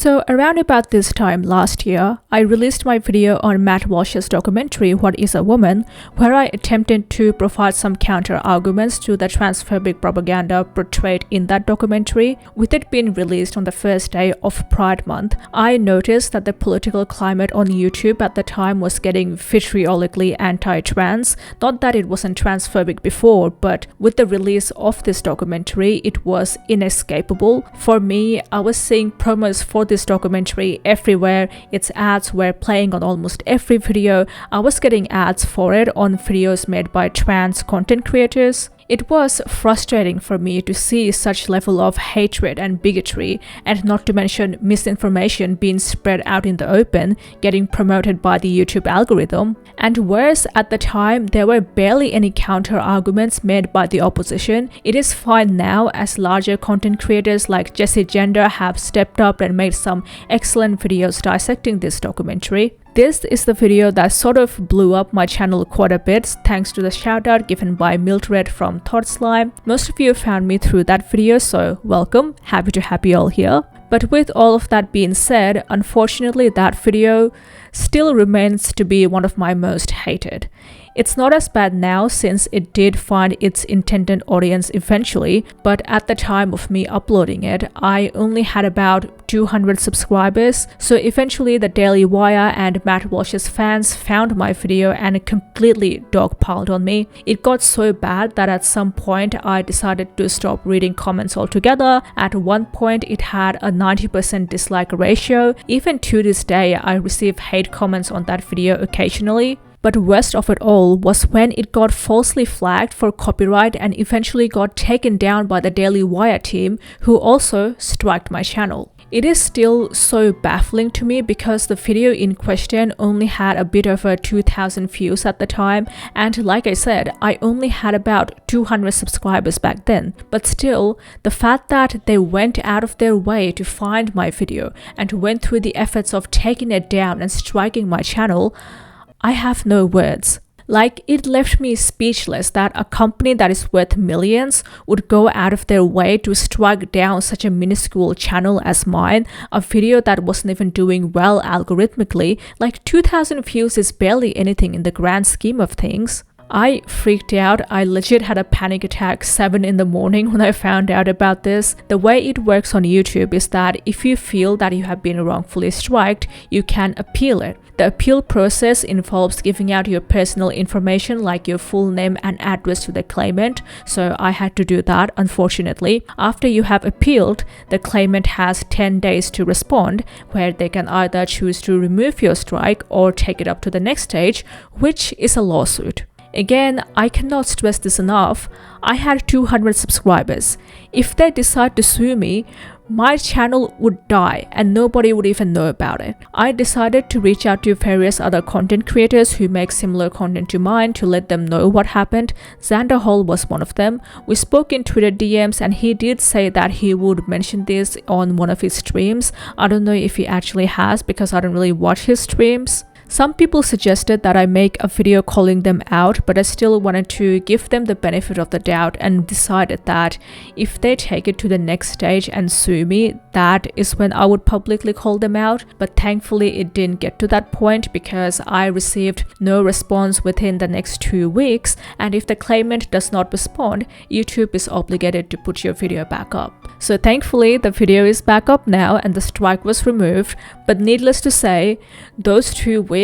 So around about this time last year, I released my video on Matt Walsh's documentary What is a Woman, where I attempted to provide some counter-arguments to the transphobic propaganda portrayed in that documentary. With it being released on the first day of Pride Month, I noticed that the political climate on YouTube at the time was getting vitriolically anti-trans. Not that it wasn't transphobic before, but with the release of this documentary, it was inescapable. For me, I was seeing promos for this documentary everywhere. Its ads were playing on almost every video. I was getting ads for it on videos made by trans content creators. It was frustrating for me to see such level of hatred and bigotry, and not to mention misinformation being spread out in the open, getting promoted by the YouTube algorithm. And worse, at the time, there were barely any counter-arguments made by the opposition. It is fine now, as larger content creators like Jessie Gender have stepped up and made some excellent videos dissecting this documentary. This is the video that sort of blew up my channel quite a bit, thanks to the shout out given by Mildred from Thought Slime. Most of you found me through that video, so welcome, happy to have you all here. But with all of that being said, unfortunately that video still remains to be one of my most hated. It's not as bad now since it did find its intended audience eventually, but at the time of me uploading it, I only had about 200 subscribers. So eventually the Daily Wire and Matt Walsh's fans found my video and completely dogpiled on me. It got so bad that at some point I decided to stop reading comments altogether. At one point it had a 90% dislike ratio. Even to this day I receive hate comments on that video occasionally. But worst of it all was when it got falsely flagged for copyright and eventually got taken down by the Daily Wire team, who also striked my channel. It is still so baffling to me because the video in question only had a bit over 2,000 views at the time, and like I said, I only had about 200 subscribers back then. But still, the fact that they went out of their way to find my video and went through the efforts of taking it down and striking my channel, I have no words. Like, it left me speechless that a company that is worth millions would go out of their way to strike down such a minuscule channel as mine, a video that wasn't even doing well algorithmically. Like, 2,000 views is barely anything in the grand scheme of things. I freaked out. I legit had a panic attack 7 in the morning when I found out about this. The way it works on YouTube is that if you feel that you have been wrongfully striked, you can appeal it. The appeal process involves giving out your personal information like your full name and address to the claimant, so I had to do that, unfortunately. After you have appealed, the claimant has 10 days to respond, where they can either choose to remove your strike or take it up to the next stage, which is a lawsuit. Again, I cannot stress this enough. I had 200 subscribers. If they decide to sue me, my channel would die and nobody would even know about it. I decided to reach out to various other content creators who make similar content to mine to let them know what happened. Xander Hall was one of them. We spoke in Twitter DMs and he did say that he would mention this on one of his streams. I don't know if he actually has because I don't really watch his streams. Some people suggested that I make a video calling them out, but I still wanted to give them the benefit of the doubt and decided that if they take it to the next stage and sue me, that is when I would publicly call them out. But thankfully it didn't get to that point because I received no response within the next 2 weeks, and if the claimant does not respond, YouTube is obligated to put your video back up. So thankfully the video is back up now and the strike was removed, but needless to say, those 2 weeks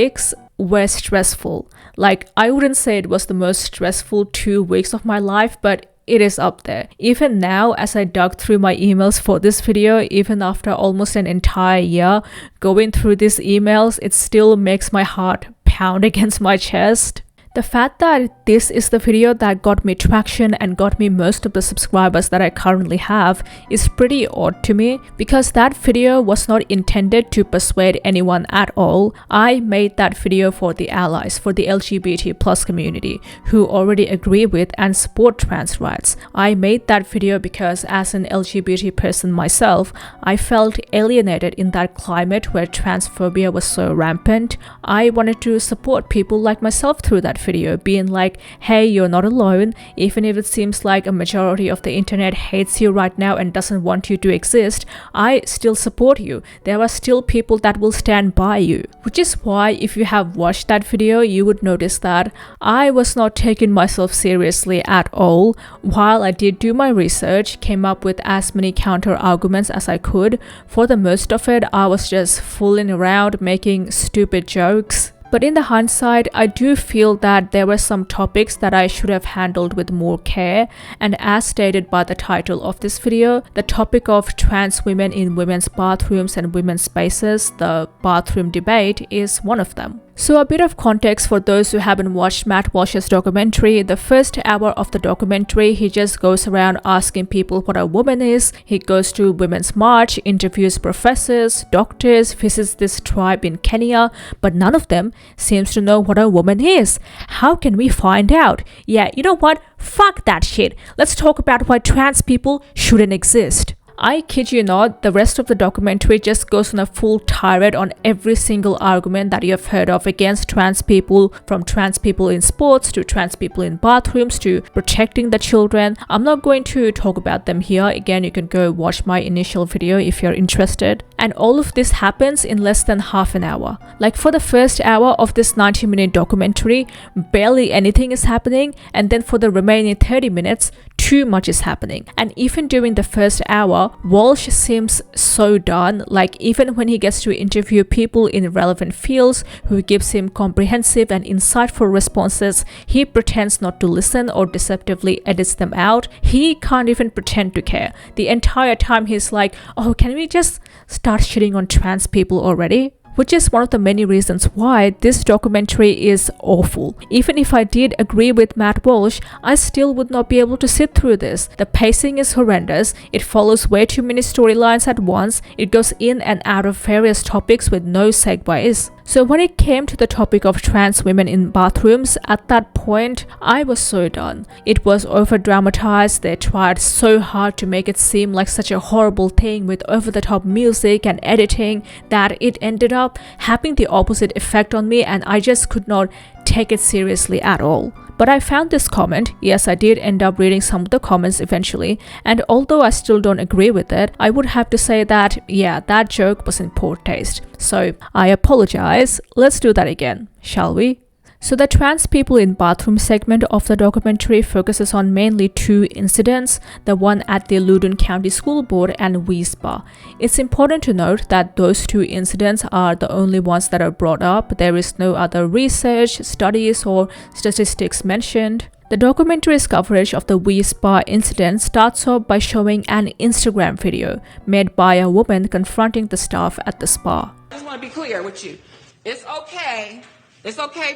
were stressful. Like, I wouldn't say it was the most stressful 2 weeks of my life, but it is up there. Even now, as I dug through my emails for this video, even after almost an entire year going through these emails, it still makes my heart pound against my chest. The fact that this is the video that got me traction and got me most of the subscribers that I currently have is pretty odd to me, because that video was not intended to persuade anyone at all. I made that video for the allies, for the LGBT+ community who already agree with and support trans rights. I made that video because as an LGBT person myself, I felt alienated in that climate where transphobia was so rampant. I wanted to support people like myself through that that video, being like, hey, you're not alone. Even if it seems like a majority of the internet hates you right now and doesn't want you to exist, I still support you. There are still people that will stand by you. Which is why if you have watched that video, you would notice that I was not taking myself seriously at all. While I did do my research, came up with as many counter arguments as I could, for the most of it I was just fooling around, making stupid jokes. But in the hindsight, I do feel that there were some topics that I should have handled with more care, and as stated by the title of this video, the topic of trans women in women's bathrooms and women's spaces, the bathroom debate, is one of them. So a bit of context for those who haven't watched Matt Walsh's documentary. The first hour of the documentary, he just goes around asking people what a woman is. He goes to Women's March, interviews professors, doctors, visits this tribe in Kenya, but none of them seems to know what a woman is. How can we find out? Yeah, you know what? Fuck that shit. Let's talk about why trans people shouldn't exist. I kid you not, the rest of the documentary just goes on a full tirade on every single argument that you have heard of against trans people, from trans people in sports to trans people in bathrooms to protecting the children. I'm not going to talk about them here. Again, you can go watch my initial video if you're interested. And all of this happens in less than half an hour. Like for the first hour of this 90-minute documentary, barely anything is happening, and then for the remaining 30 minutes, too much is happening. And even during the first hour, Walsh seems so done. Like even when he gets to interview people in relevant fields who gives him comprehensive and insightful responses, he pretends not to listen or deceptively edits them out. He can't even pretend to care. The entire time he's like, oh, can we just start shitting on trans people already? Which is one of the many reasons why this documentary is awful. Even if I did agree with Matt Walsh, I still would not be able to sit through this. The pacing is horrendous, it follows way too many storylines at once, it goes in and out of various topics with no segues. So when it came to the topic of trans women in bathrooms, at that point, I was so done. It was over-dramatized. They tried so hard to make it seem like such a horrible thing with over-the-top music and editing that it ended up having the opposite effect on me, and I just could not take it seriously at all. But I found this comment. Yes, I did end up reading some of the comments eventually, and although I still don't agree with it, I would have to say that, yeah, that joke was in poor taste. So I apologize. Let's do that again, shall we? So the trans people in bathroom segment of the documentary focuses on mainly two incidents, the one at the Loudoun County School Board and Wii Spa. It's important to note that those two incidents are the only ones that are brought up. There is no other research, studies, or statistics mentioned. The documentary's coverage of the Wii Spa incident starts off by showing an Instagram video made by a woman confronting the staff at the spa. I just want to be clear with you. It's okay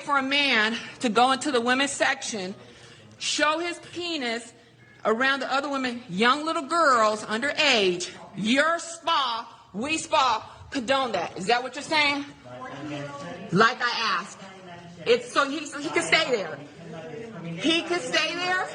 for a man to go into the women's section, show his penis around the other women, young little girls underage. Your spa, Wii Spa, condone that. Is that what you're saying? Like I asked. It's so he can stay there. He could stay there.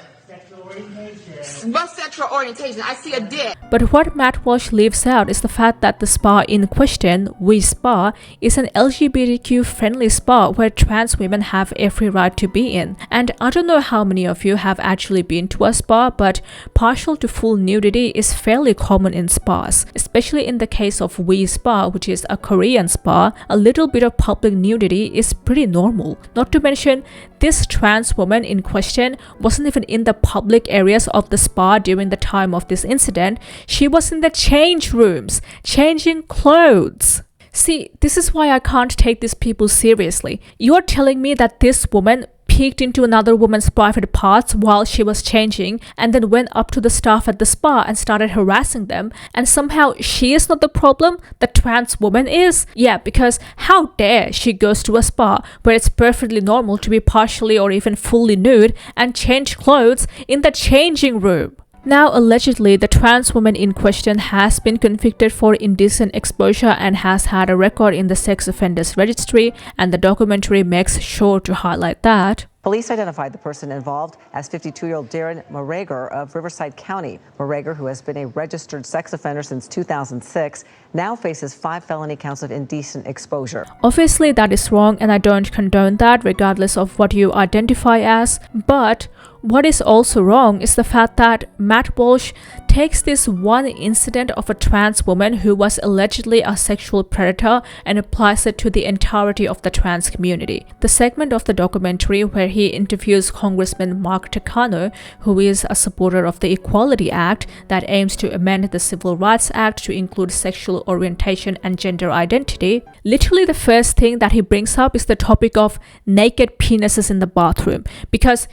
What sexual orientation? I see a dick. But what Matt Walsh leaves out is the fact that the spa in question, Wii Spa, is an LGBTQ-friendly spa where trans women have every right to be in. And I don't know how many of you have actually been to a spa, but partial to full nudity is fairly common in spas. Especially in the case of Wii Spa, which is a Korean spa, a little bit of public nudity is pretty normal. Not to mention, this trans woman in question wasn't even in the public areas of the spa during the time of this incident. She was in the change rooms, changing clothes. See, this is why I can't take these people seriously. You're telling me that this woman peeked into another woman's private parts while she was changing and then went up to the staff at the spa and started harassing them, and somehow she is not the problem, the trans woman is? Yeah, because how dare she goes to a spa where it's perfectly normal to be partially or even fully nude and change clothes in the changing room. Now, allegedly, the trans woman in question has been convicted for indecent exposure and has had a record in the sex offenders registry, and the documentary makes sure to highlight that. Police identified the person involved as 52-year-old Darren Morager of Riverside County. Morager, who has been a registered sex offender since 2006, now faces 5 felony counts of indecent exposure. Obviously, that is wrong, and I don't condone that regardless of what you identify as. But what is also wrong is the fact that Matt Walsh takes this one incident of a trans woman who was allegedly a sexual predator and applies it to the entirety of the trans community. The segment of the documentary where he interviews Congressman Mark Takano, who is a supporter of the Equality Act that aims to amend the Civil Rights Act to include sexual orientation and gender identity, literally the first thing that he brings up is the topic of naked penises in the bathroom. Because,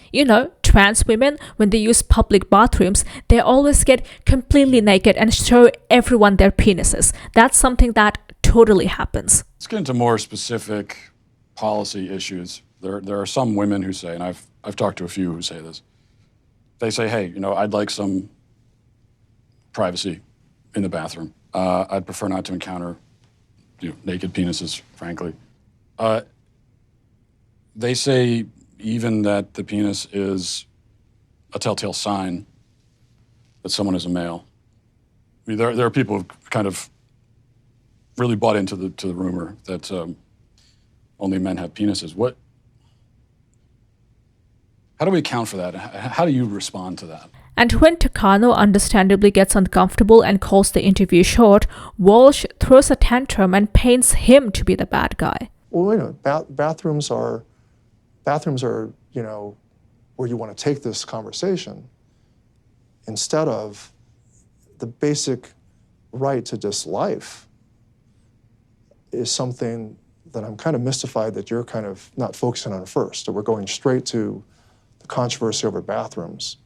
trans women, when they use public bathrooms, they always get completely naked and show everyone their penises. That's something that totally happens. Let's get into more specific policy issues. There are some women who say, and I've talked to a few who say this, they say, hey, I'd like some privacy in the bathroom. I'd prefer not to encounter naked penises, frankly. They say even that the penis is a telltale sign that someone is a male. I mean, there are people who've kind of really bought into the rumor that only men have penises. How do we account for that? How do you respond to that? And when Takano understandably gets uncomfortable and calls the interview short, Walsh throws a tantrum and paints him to be the bad guy. Well, wait a minute. Bathrooms are, where you want to take this conversation instead of the basic right to just life is something that I'm kind of mystified that you're kind of not focusing on first, that we're going straight to the controversy over bathrooms.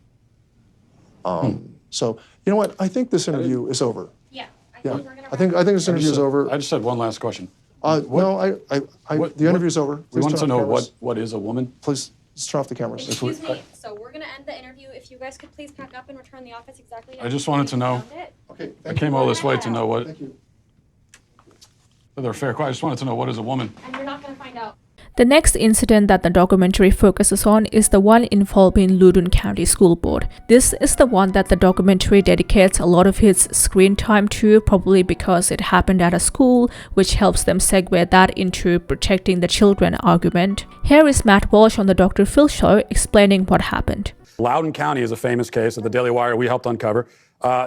So, you know what? I think this interview is over. Yeah, I think this interview is over. I just had one last question. The interview's over. We want to know what is a woman? Please turn off the cameras. Excuse me. So we're going to end the interview. If you guys could please pack up and return the office exactly. I just wanted to know. Okay. I came all this way to know what. Thank you. They're fair. I just wanted to know what is a woman. And you're not going to find out. The next incident that the documentary focuses on is the one involving Loudoun County School Board. This is the one that the documentary dedicates a lot of its screen time to, probably because it happened at a school, which helps them segue that into protecting the children argument. Here is Matt Walsh on the Dr. Phil Show explaining what happened. Loudoun County is a famous case that the Daily Wire we helped uncover.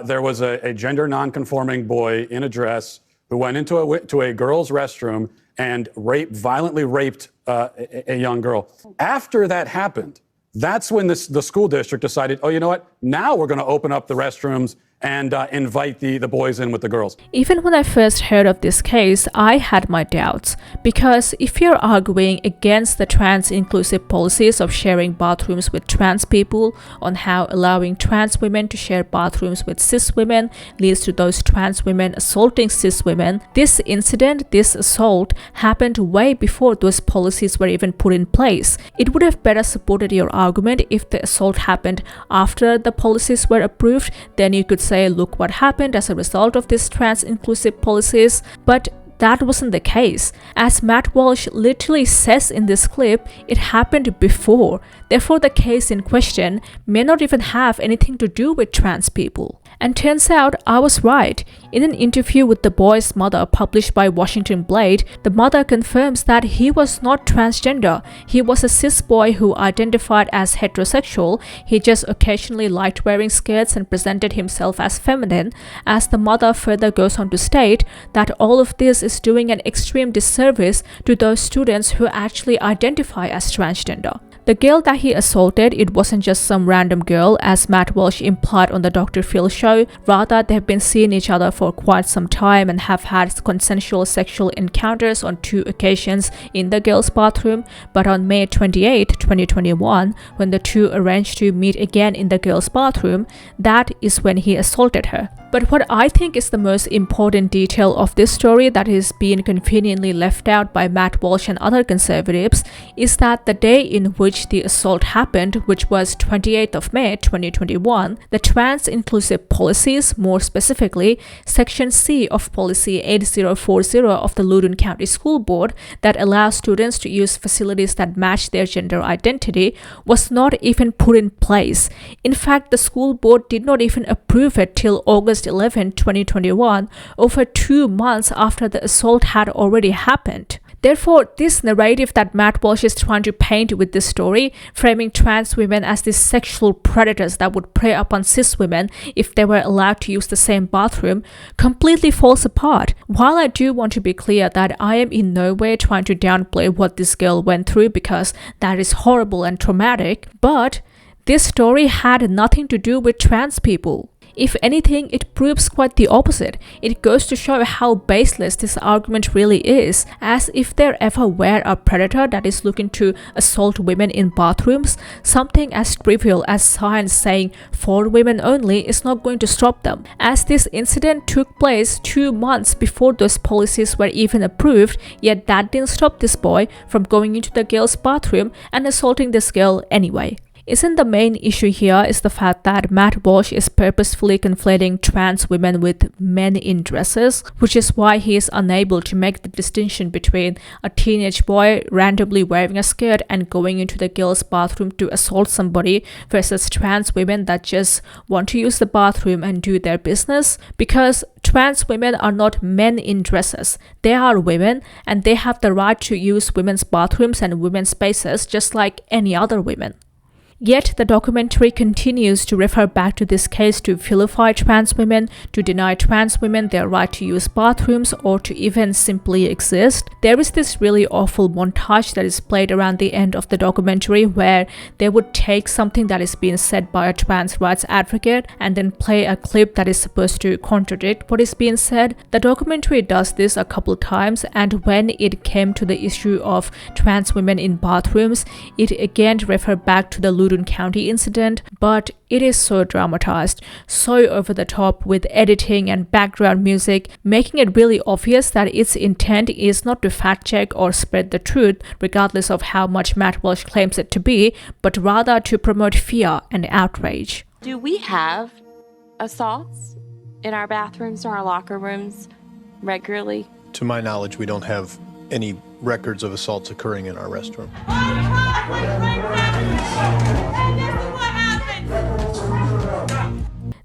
There was a gender non-conforming boy in a dress who went into a girl's restroom and violently raped a young girl. After that happened, that's when the school district decided, oh, you know what? Now we're going to open up the restrooms and invite the boys in with the girls. Even when I first heard of this case, I had my doubts, because if you're arguing against the trans-inclusive policies of sharing bathrooms with trans people, on how allowing trans women to share bathrooms with cis women leads to those trans women assaulting cis women, this incident, this assault, happened way before those policies were even put in place. It would have better supported your argument if the assault happened after the policies were approved. Then you could say, look what happened as a result of these trans-inclusive policies. But that wasn't the case. As Matt Walsh literally says in this clip, it happened before. Therefore, the case in question may not even have anything to do with trans people. And turns out I was right. In an interview with the boy's mother published by Washington Blade, the mother confirms that he was not transgender. He was a cis boy who identified as heterosexual. He just occasionally liked wearing skirts and presented himself as feminine, as the mother further goes on to state that all of this is doing an extreme disservice to those students who actually identify as transgender. The girl that he assaulted, it wasn't just some random girl, as Matt Walsh implied on the Dr. Phil Show. Rather, they've been seeing each other for quite some time and have had consensual sexual encounters on 2 occasions in the girl's bathroom. But on May 28, 2021, when the two arranged to meet again in the girl's bathroom, that is when he assaulted her. But what I think is the most important detail of this story that is being conveniently left out by Matt Walsh and other conservatives is that the day in which the assault happened, which was 28th of May 2021, the trans-inclusive policies, more specifically Section C of Policy 8040 of the Loudoun County School Board that allows students to use facilities that match their gender identity, was not even put in place. In fact, the school board did not even approve it till August 11, 2021, over 2 months after the assault had already happened. Therefore, this narrative that Matt Walsh is trying to paint with this story, framing trans women as these sexual predators that would prey upon cis women if they were allowed to use the same bathroom, completely falls apart. While I do want to be clear that I am in no way trying to downplay what this girl went through because that is horrible and traumatic, but this story had nothing to do with trans people. If anything, it proves quite the opposite. It goes to show how baseless this argument really is, as if there ever were a predator that is looking to assault women in bathrooms, something as trivial as science saying for women only is not going to stop them. As this incident took place 2 months before those policies were even approved, yet that didn't stop this boy from going into the girl's bathroom and assaulting this girl anyway. Isn't the main issue here is the fact that Matt Walsh is purposefully conflating trans women with men in dresses, which is why he is unable to make the distinction between a teenage boy randomly wearing a skirt and going into the girl's bathroom to assault somebody versus trans women that just want to use the bathroom and do their business, because trans women are not men in dresses. They are women and they have the right to use women's bathrooms and women's spaces just like any other women. Yet the documentary continues to refer back to this case to vilify trans women, to deny trans women their right to use bathrooms or to even simply exist. There is this really awful montage that is played around the end of the documentary where they would take something that is being said by a trans rights advocate and then play a clip that is supposed to contradict what is being said. The documentary does this a couple times, and when it came to the issue of trans women in bathrooms, it again referred back to the Loudoun County incident, but it is so dramatized, so over the top with editing and background music, making it really obvious that its intent is not to fact check or spread the truth, regardless of how much Matt Walsh claims it to be, but rather to promote fear and outrage. Do we have assaults in our bathrooms or our locker rooms regularly? To my knowledge, we don't have any records of assaults occurring in our restroom.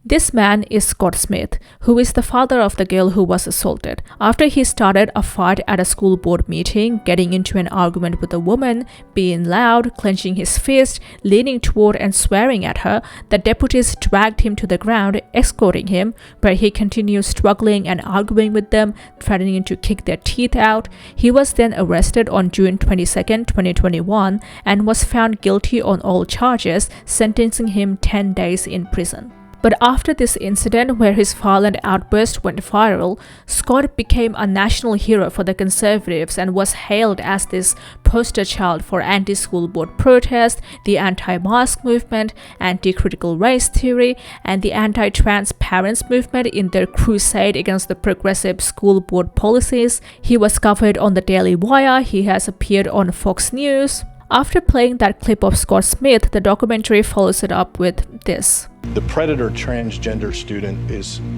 This man is Scott Smith, who is the father of the girl who was assaulted. After he started a fight at a school board meeting, getting into an argument with a woman, being loud, clenching his fist, leaning toward and swearing at her, the deputies dragged him to the ground, escorting him, where he continued struggling and arguing with them, threatening to kick their teeth out. He was then arrested on June 22, 2021, and was found guilty on all charges, sentencing him 10 days in prison. But after this incident where his violent outburst went viral, Scott became a national hero for the conservatives and was hailed as this poster child for anti-school board protest, the anti-mask movement, anti-critical race theory, and the anti-trans parents movement in their crusade against the progressive school board policies. He was covered on the Daily Wire, he has appeared on Fox News. After playing that clip of Scott Smith, the documentary follows it up with this. The predator transgender student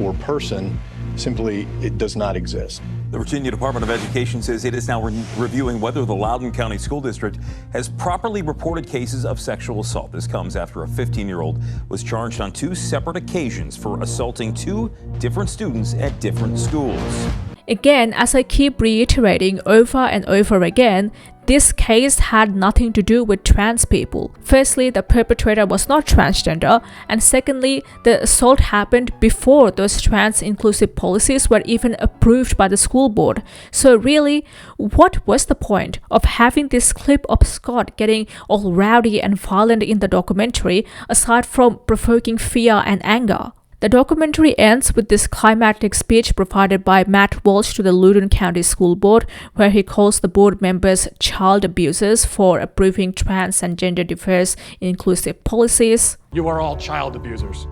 or person, simply, it does not exist. The Virginia Department of Education says it is now reviewing whether the Loudoun County School District has properly reported cases of sexual assault. This comes after a 15-year-old was charged on 2 separate occasions for assaulting 2 different students at different schools. Again, as I keep reiterating over and over again, this case had nothing to do with trans people. Firstly, the perpetrator was not transgender, and secondly, the assault happened before those trans-inclusive policies were even approved by the school board. So really, what was the point of having this clip of Scott getting all rowdy and violent in the documentary, aside from provoking fear and anger? The documentary ends with this climactic speech provided by Matt Walsh to the Loudoun County School Board, where he calls the board members child abusers for approving trans and gender diverse inclusive policies. You are all child abusers.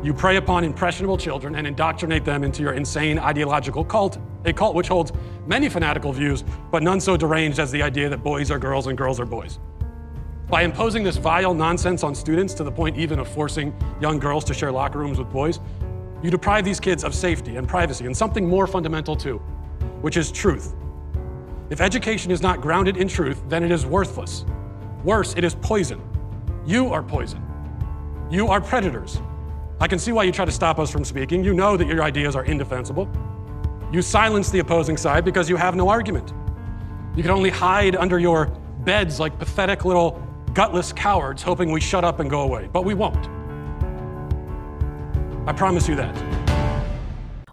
You prey upon impressionable children and indoctrinate them into your insane ideological cult, a cult which holds many fanatical views, but none so deranged as the idea that boys are girls and girls are boys. By imposing this vile nonsense on students to the point even of forcing young girls to share locker rooms with boys, you deprive these kids of safety and privacy and something more fundamental too, which is truth. If education is not grounded in truth, then it is worthless. Worse, it is poison. You are poison. You are predators. I can see why you try to stop us from speaking. You know that your ideas are indefensible. You silence the opposing side because you have no argument. You can only hide under your beds like pathetic little gutless cowards hoping we shut up and go away, but we won't. I promise you that.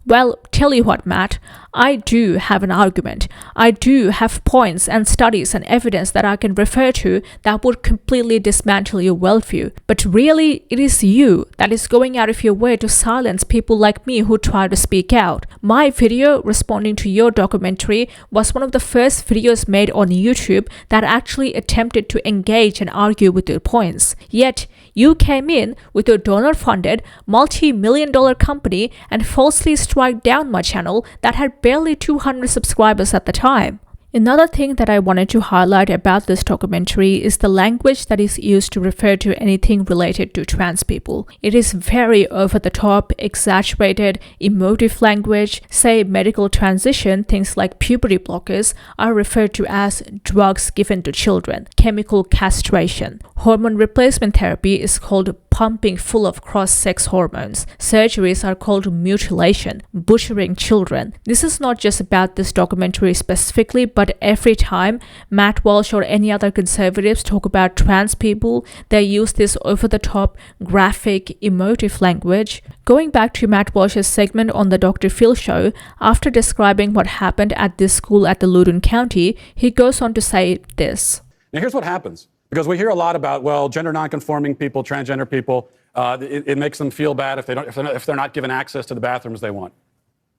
Well, tell you what, Matt, I do have an argument. I do have points and studies and evidence that I can refer to that would completely dismantle your worldview. But really, it is you that is going out of your way to silence people like me who try to speak out. My video responding to your documentary was one of the first videos made on YouTube that actually attempted to engage and argue with your points. Yet, you came in with your donor-funded, multi-million-dollar company and falsely strike down my channel that had barely 200 subscribers at the time. Another thing that I wanted to highlight about this documentary is the language that is used to refer to anything related to trans people. It is very over-the-top, exaggerated, emotive language. Say medical transition, things like puberty blockers are referred to as drugs given to children, chemical castration. Hormone replacement therapy is called pumping full of cross-sex hormones. Surgeries are called mutilation, butchering children. This is not just about this documentary specifically, but every time Matt Walsh or any other conservatives talk about trans people, they use this over-the-top, graphic, emotive language. Going back to Matt Walsh's segment on the Dr. Phil show, after describing what happened at this school at the Loudoun County, he goes on to say this. Now here's what happens. Because we hear a lot about, well, gender nonconforming people, transgender people, it makes them feel bad if they're not given access to the bathrooms they want.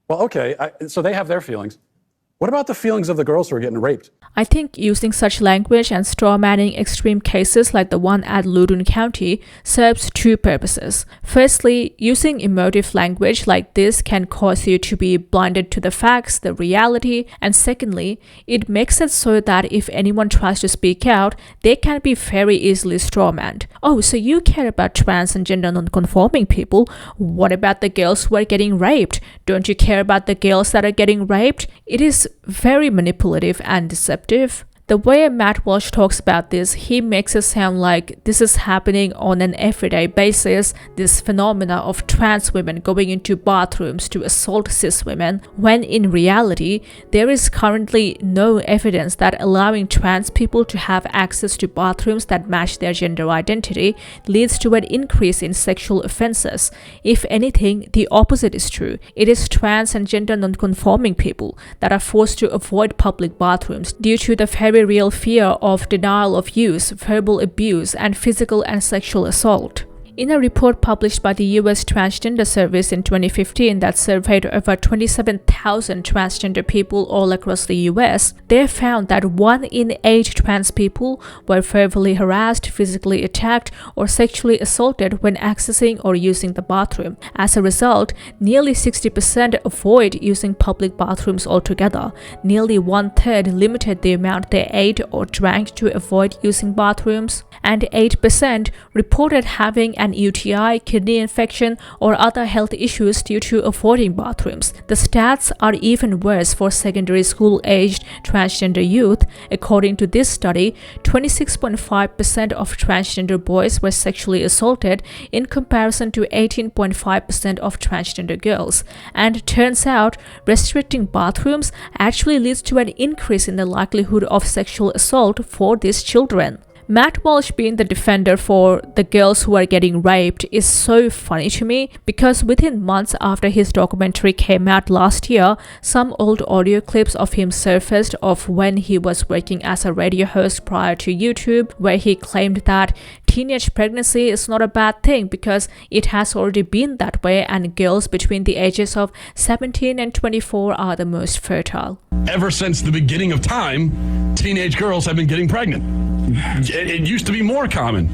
Well, okay, so they have their feelings. What about the feelings of the girls who are getting raped? I think using such language and strawmanning extreme cases like the one at Loudoun County serves two purposes. Firstly, using emotive language like this can cause you to be blinded to the facts, the reality, and secondly, it makes it so that if anyone tries to speak out, they can be very easily strawmanned. Oh, so you care about trans and gender non-conforming people? What about the girls who are getting raped? Don't you care about the girls that are getting raped? It is very manipulative and deceptive. The way Matt Walsh talks about this, he makes it sound like this is happening on an everyday basis, this phenomena of trans women going into bathrooms to assault cis women, when in reality, there is currently no evidence that allowing trans people to have access to bathrooms that match their gender identity leads to an increase in sexual offenses. If anything, the opposite is true. It is trans and gender non-conforming people that are forced to avoid public bathrooms due to the very real fear of denial of use, verbal abuse, and physical and sexual assault. In a report published by the U.S. Transgender Service in 2015 that surveyed over 27,000 transgender people all across the U.S., they found that 1 in 8 trans people were verbally harassed, physically attacked, or sexually assaulted when accessing or using the bathroom. As a result, nearly 60% avoid using public bathrooms altogether. Nearly 1/3 limited the amount they ate or drank to avoid using bathrooms, and 8% reported having an UTI, kidney infection, or other health issues due to avoiding bathrooms. The stats are even worse for secondary school-aged transgender youth. According to this study, 26.5% of transgender boys were sexually assaulted in comparison to 18.5% of transgender girls. And turns out, restricting bathrooms actually leads to an increase in the likelihood of sexual assault for these children. Matt Walsh being the defender for the girls who are getting raped is so funny to me because within months after his documentary came out last year, some old audio clips of him surfaced of when he was working as a radio host prior to YouTube, where he claimed that teenage pregnancy is not a bad thing because it has already been that way and girls between the ages of 17 and 24 are the most fertile. Ever since the beginning of time, teenage girls have been getting pregnant. It used to be more common.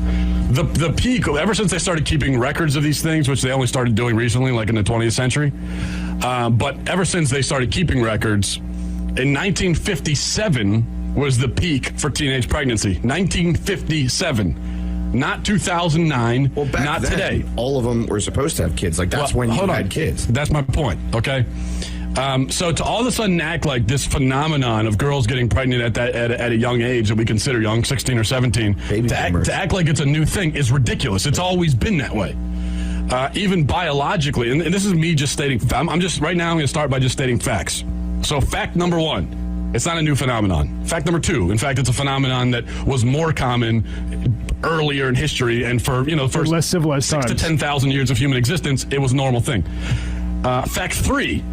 The peak, ever since they started keeping records of these things, which they only started doing recently, like in the 20th century, but ever since they started keeping records, in 1957 was the peak for teenage pregnancy. 1957. Not 2009, well, back not then, today. All of them were supposed to have kids. Like, that's when you had kids. That's my point, okay? So to all of a sudden act like this phenomenon of girls getting pregnant at a young age that we consider young, 16 or 17, to act like it's a new thing is ridiculous. It's always been that way. Even biologically, and this is me just stating, I'm just, right now I'm going to start by just stating facts. So fact number one, it's not a new phenomenon. Fact number two, in fact, it's a phenomenon that was more common earlier in history, and for, you know, first less civilized 6 to 10,000 years of human existence, it was a normal thing. Fact three,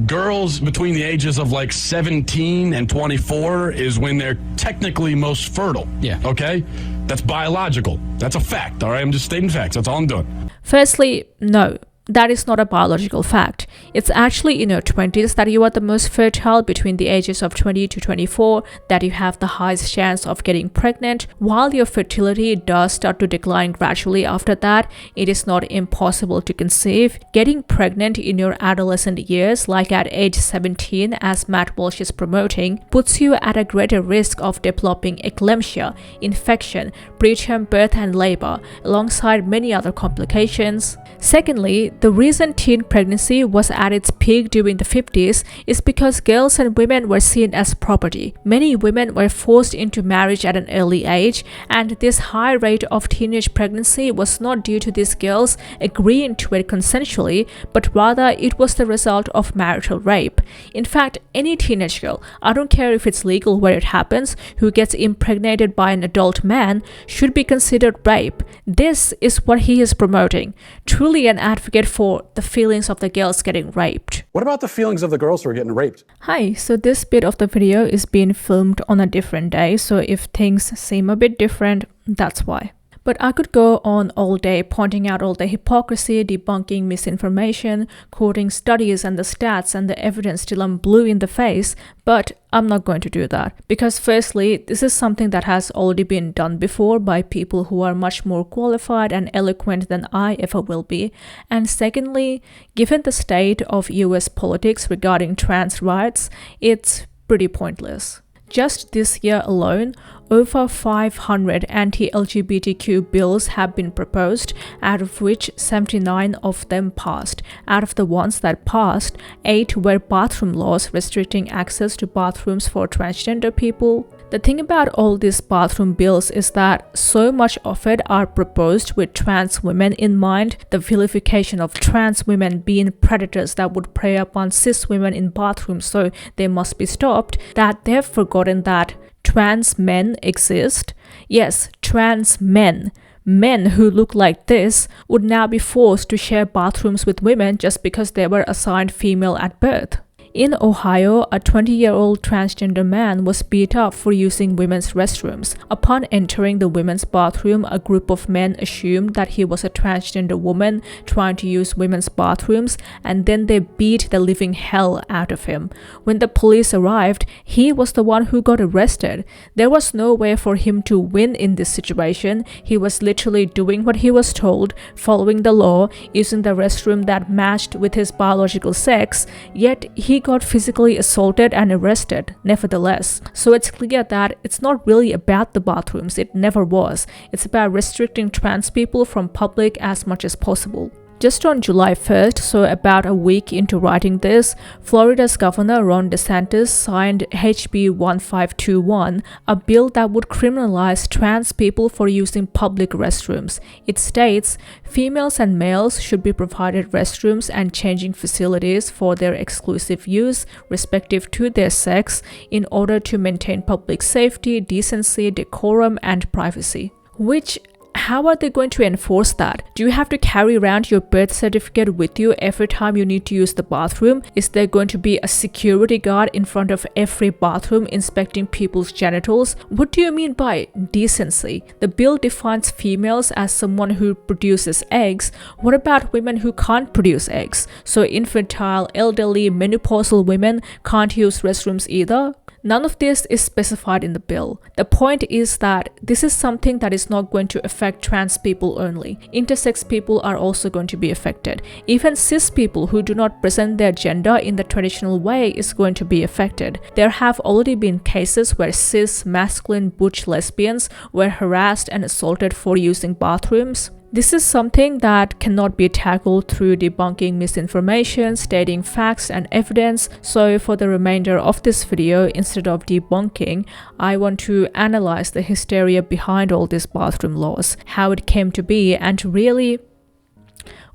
girls between the ages of like 17 and 24 is when they're technically most fertile. Yeah. Okay? That's biological. That's a fact, all right? I'm just stating facts. That's all I'm doing. Firstly, no. That is not a biological fact. It's actually in your 20s that you are the most fertile, between the ages of 20 to 24, that you have the highest chance of getting pregnant. While your fertility does start to decline gradually after that, it is not impossible to conceive. Getting pregnant in your adolescent years, like at age 17, as Matt Walsh is promoting, puts you at a greater risk of developing eclampsia, infection, preterm birth and labor, alongside many other complications. Secondly, the reason teen pregnancy was at its peak during the 50s is because girls and women were seen as property. Many women were forced into marriage at an early age, and this high rate of teenage pregnancy was not due to these girls agreeing to it consensually, but rather it was the result of marital rape. In fact, any teenage girl, I don't care if it's legal where it happens, who gets impregnated by an adult man should be considered rape. This is what he is promoting. Truly an advocate for the feelings of the girls getting raped. What about the feelings of the girls who are getting raped? Hi, so this bit of the video is being filmed on a different day, so if things seem a bit different, that's why. But I could go on all day pointing out all the hypocrisy, debunking misinformation, quoting studies and the stats and the evidence till I'm blue in the face, but I'm not going to do that. Because firstly, this is something that has already been done before by people who are much more qualified and eloquent than I ever will be. And secondly, given the state of US politics regarding trans rights, it's pretty pointless. Just this year alone, over 500 anti-LGBTQ bills have been proposed, out of which 79 of them passed. Out of the ones that passed, 8 were bathroom laws restricting access to bathrooms for transgender people. The thing about all these bathroom bills is that so much of it are proposed with trans women in mind, the vilification of trans women being predators that would prey upon cis women in bathrooms, so they must be stopped, that they've forgotten that trans men exist. Yes, trans men. Men who look like this would now be forced to share bathrooms with women just because they were assigned female at birth. In Ohio, a 20-year-old transgender man was beat up for using women's restrooms. Upon entering the women's bathroom, a group of men assumed that he was a transgender woman trying to use women's bathrooms, and then they beat the living hell out of him. When the police arrived, he was the one who got arrested. There was no way for him to win in this situation. He was literally doing what he was told, following the law, using the restroom that matched with his biological sex, yet he got physically assaulted and arrested nevertheless. So it's clear that it's not really about the bathrooms, it never was. It's about restricting trans people from public as much as possible. Just on July 1st, so about a week into writing this, Florida's Governor Ron DeSantis signed HB 1521, a bill that would criminalize trans people for using public restrooms. It states, females and males should be provided restrooms and changing facilities for their exclusive use, respective to their sex, in order to maintain public safety, decency, decorum, and privacy. Which, how are they going to enforce that? Do you have to carry around your birth certificate with you every time you need to use the bathroom? Is there going to be a security guard in front of every bathroom inspecting people's genitals? What do you mean by decency? The bill defines females as someone who produces eggs. What about women who can't produce eggs? So infantile, elderly, menopausal women can't use restrooms either? None of this is specified in the bill. The point is that this is something that is not going to affect trans people only. Intersex people are also going to be affected. Even cis people who do not present their gender in the traditional way is going to be affected. There have already been cases where cis, masculine, butch lesbians were harassed and assaulted for using bathrooms. This is something that cannot be tackled through debunking misinformation, stating facts and evidence. So for the remainder of this video, instead of debunking, I want to analyze the hysteria behind all these bathroom laws, how it came to be, and really,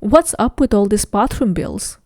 what's up with all these bathroom bills?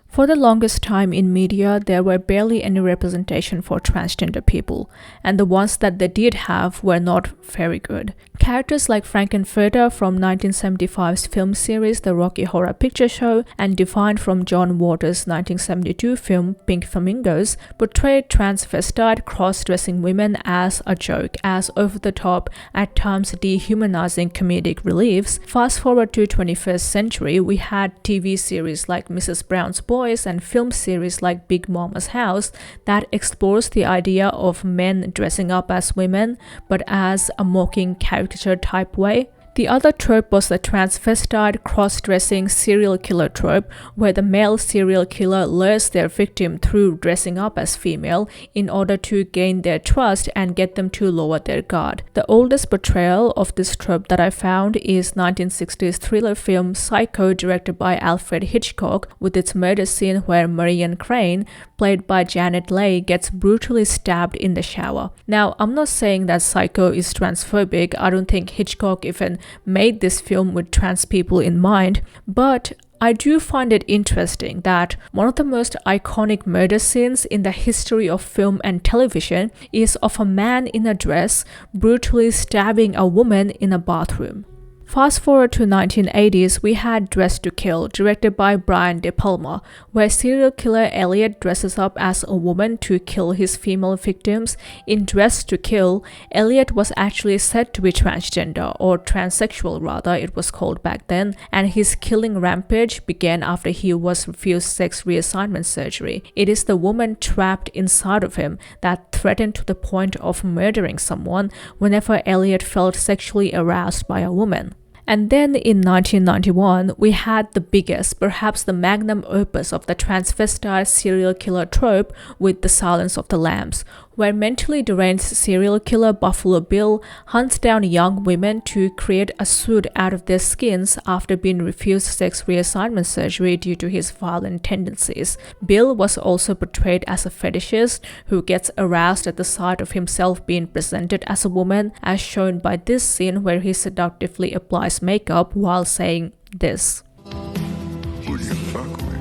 For the longest time in media, there were barely any representation for transgender people, and the ones that they did have were not very good. Characters like Frankenfurter from 1975's film series The Rocky Horror Picture Show and Divine from John Waters' 1972 film Pink Flamingos portrayed transvestite cross-dressing women as a joke, as over-the-top, at times dehumanizing comedic reliefs. Fast forward to 21st century, we had TV series like Mrs. Brown's Boys and film series like Big Mama's House that explores the idea of men dressing up as women, but as a mocking caricature type way. The other trope was the transvestite cross-dressing serial killer trope, where the male serial killer lures their victim through dressing up as female in order to gain their trust and get them to lower their guard. The oldest portrayal of this trope that I found is 1960s thriller film Psycho, directed by Alfred Hitchcock, with its murder scene where Marion Crane, played by Janet Leigh, gets brutally stabbed in the shower. Now, I'm not saying that Psycho is transphobic. I don't think Hitchcock even made this film with trans people in mind, but I do find it interesting that one of the most iconic murder scenes in the history of film and television is of a man in a dress brutally stabbing a woman in a bathroom. Fast forward to 1980s, we had Dress to Kill, directed by Brian De Palma, where serial killer Elliot dresses up as a woman to kill his female victims. In Dress to Kill, Elliot was actually said to be transgender, or transsexual rather, it was called back then, and his killing rampage began after he was refused sex reassignment surgery. It is the woman trapped inside of him that threatened to the point of murdering someone whenever Elliot felt sexually aroused by a woman. And then in 1991, we had the biggest, perhaps the magnum opus of the transvestite serial killer trope with The Silence of the Lambs, where mentally deranged serial killer Buffalo Bill hunts down young women to create a suit out of their skins after being refused sex reassignment surgery due to his violent tendencies. Bill was also portrayed as a fetishist who gets aroused at the sight of himself being presented as a woman, as shown by this scene where he seductively applies makeup while saying this. Would you fuck me?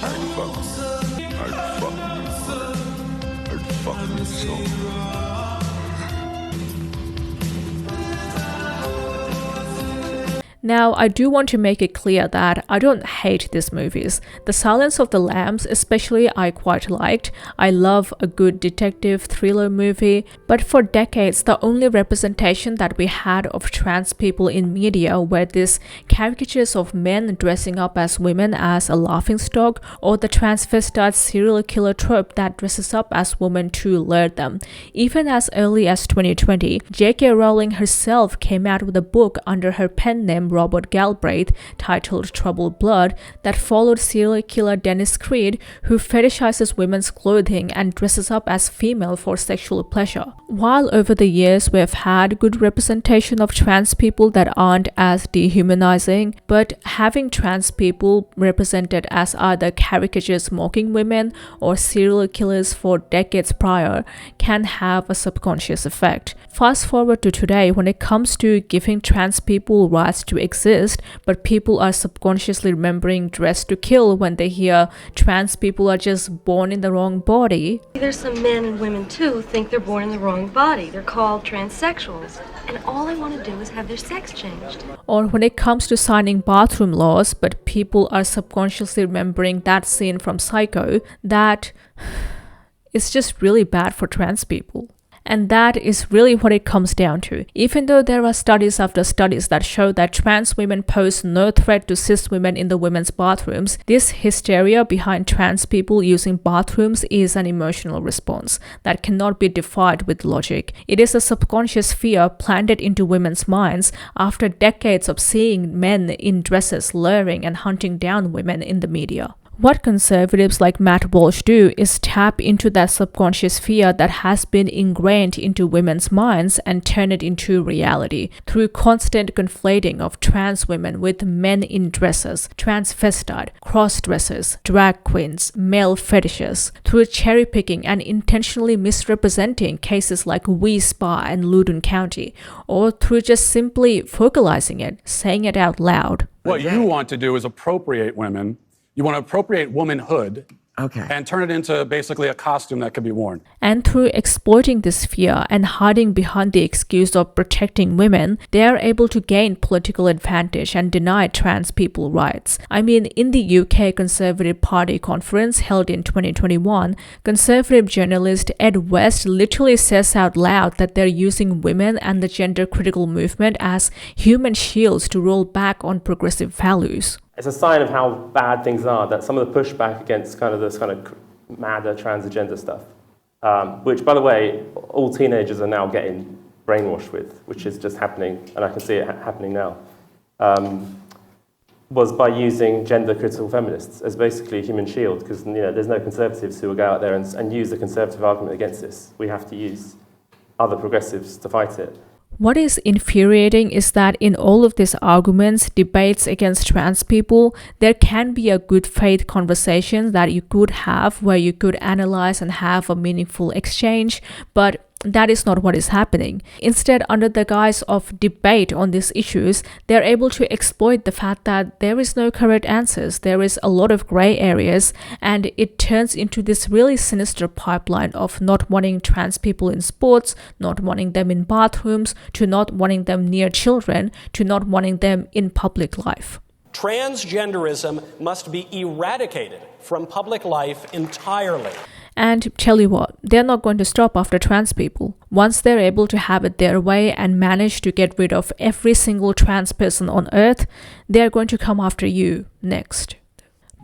I'd fuck me. I'd fuck me. I'd fuck me so. Now, I do want to make it clear that I don't hate these movies. The Silence of the Lambs especially I quite liked. I love a good detective thriller movie, but for decades the only representation that we had of trans people in media were these caricatures of men dressing up as women as a laughingstock, or the transvestite serial killer trope that dresses up as women to lure them. Even as early as 2020, J.K. Rowling herself came out with a book under her pen name Robert Galbraith titled Troubled Blood that followed serial killer Dennis Creed, who fetishizes women's clothing and dresses up as female for sexual pleasure. While over the years we have had good representation of trans people that aren't as dehumanizing, but having trans people represented as either caricatures mocking women or serial killers for decades prior can have a subconscious effect. Fast forward to today, when it comes to giving trans people rights to exist, but people are subconsciously remembering Dress to Kill when they hear trans people are just born in the wrong body. There's some men and women too who think they're born in the wrong body. They're called transsexuals, and all they want to do is have their sex changed. Or when it comes to signing bathroom laws, but people are subconsciously remembering that scene from Psycho, that is just really bad for trans people. And that is really what it comes down to. Even though there are studies after studies that show that trans women pose no threat to cis women in the women's bathrooms, this hysteria behind trans people using bathrooms is an emotional response that cannot be defied with logic. It is a subconscious fear planted into women's minds after decades of seeing men in dresses luring and hunting down women in the media. What conservatives like Matt Walsh do is tap into that subconscious fear that has been ingrained into women's minds and turn it into reality through constant conflating of trans women with men in dresses, transvestite, cross-dressers, drag queens, male fetishes, through cherry-picking and intentionally misrepresenting cases like Wii Spa and Loudoun County, or through just simply vocalizing it, saying it out loud. What you want to do is appropriate women. You want to appropriate womanhood and turn it into basically a costume that can be worn. And through exploiting this fear and hiding behind the excuse of protecting women, they are able to gain political advantage and deny trans people rights. I mean, in the UK Conservative Party conference held in 2021, conservative journalist Ed West literally says out loud that they're using women and the gender critical movement as human shields to roll back on progressive values. It's a sign of how bad things are, that some of the pushback against kind of this kind of madder trans agenda stuff, which, by the way, all teenagers are now getting brainwashed with, which is just happening, and I can see it happening now, was by using gender-critical feminists as basically a human shield, because there's no conservatives who will go out there and use the conservative argument against this. We have to use other progressives to fight it. What is infuriating is that in all of these arguments, debates against trans people, there can be a good faith conversation that you could have where you could analyze and have a meaningful exchange, but that is not what is happening. Instead, under the guise of debate on these issues, they're able to exploit the fact that there is no correct answers, there is a lot of gray areas, and it turns into this really sinister pipeline of not wanting trans people in sports, not wanting them in bathrooms, to not wanting them near children, to not wanting them in public life. Transgenderism must be eradicated from public life entirely. And tell you what, they're not going to stop after trans people. Once they're able to have it their way and manage to get rid of every single trans person on earth, they're going to come after you next.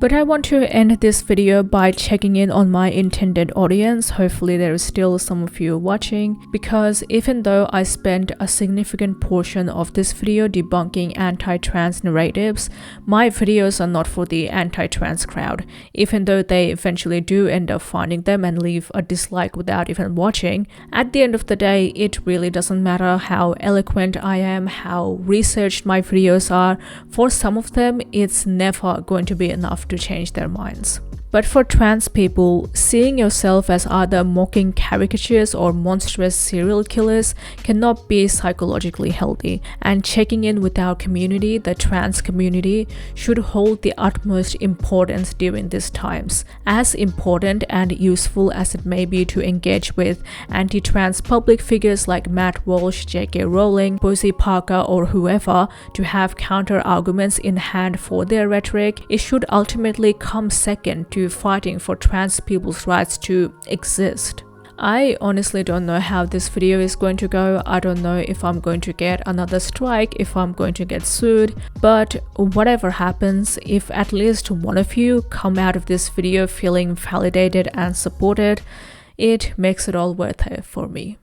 But I want to end this video by checking in on my intended audience. Hopefully there is still some of you watching, because even though I spent a significant portion of this video debunking anti-trans narratives, my videos are not for the anti-trans crowd, even though they eventually do end up finding them and leave a dislike without even watching. At the end of the day, it really doesn't matter how eloquent I am, how researched my videos are. For some of them, it's never going to be enough to change their minds. But for trans people, seeing yourself as either mocking caricatures or monstrous serial killers cannot be psychologically healthy, and checking in with our community, the trans community, should hold the utmost importance during these times. As important and useful as it may be to engage with anti-trans public figures like Matt Walsh, J.K. Rowling, Posey Parker, or whoever, to have counter-arguments in hand for their rhetoric, it should ultimately come second to fighting for trans people's rights to exist. I honestly don't know how this video is going to go. I don't know if I'm going to get another strike, if I'm going to get sued, but whatever happens, if at least one of you come out of this video feeling validated and supported, it makes it all worth it for me.